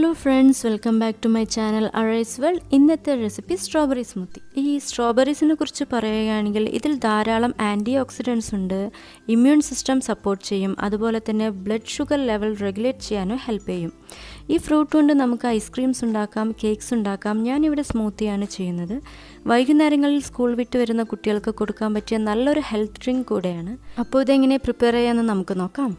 Hello friends, welcome back to my channel Arise World. ഇന്നത്തെ recipe strawberry smoothie. ഈ സ്ട്രോബെറീസിനെ കുറിച്ച് പറയുകയാണെങ്കിൽ ഇതിൽ ധാരാളം ആൻറ്റിഓക്സിഡൻസ് ഉണ്ട്, ഇമ്മ്യൂൺ സിസ്റ്റം സപ്പോർട്ട് ചെയ്യും, അതുപോലെ തന്നെ ബ്ലഡ് ഷുഗർ ലെവൽ റെഗുലേറ്റ് ചെയ്യാനും ഹെൽപ്പ് ചെയ്യും. ഈ ഫ്രൂട്ട് കൊണ്ട് നമുക്ക് ഐസ്ക്രീംസ് ഉണ്ടാക്കാം, കേക്ക്സ് ഉണ്ടാക്കാം. ഞാനിവിടെ സ്മൂത്തിയാണ് ചെയ്യുന്നത്. വൈകുന്നേരങ്ങളിൽ സ്കൂൾ വിട്ട് വരുന്ന കുട്ടികൾക്ക് കൊടുക്കാൻ പറ്റിയ നല്ലൊരു ഹെൽത്ത് ഡ്രിങ്ക് കൂടെയാണ്. അപ്പോൾ ഇതെങ്ങനെ പ്രിപ്പയർ ചെയ്യാമെന്ന് നമുക്ക് നോക്കാം.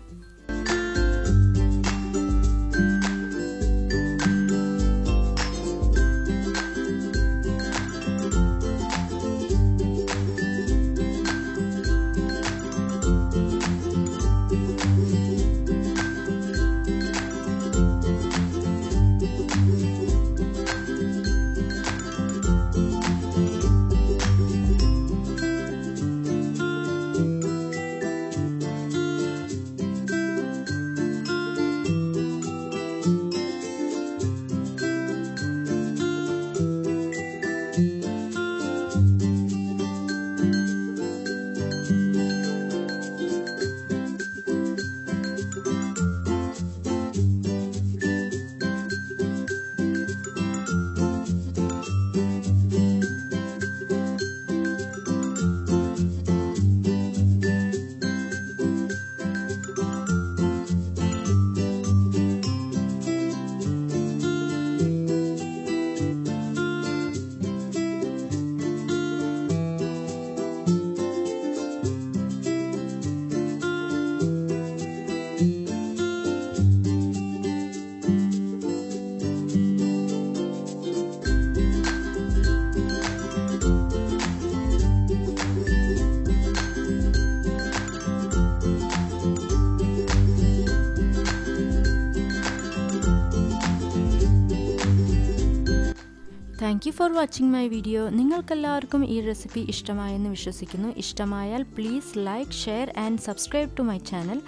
Thank you for watching my video. നിങ്ങൾക്കെല്ലാവർക്കും ഈ റെസിപ്പി ഇഷ്ടമായെന്ന് വിശ്വസിക്കുന്നു. ഇഷ്ടമായാൽ please like, share and subscribe to my channel.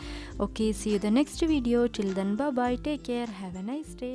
Okay, see you the next video. Till then bye, take care, have a nice day.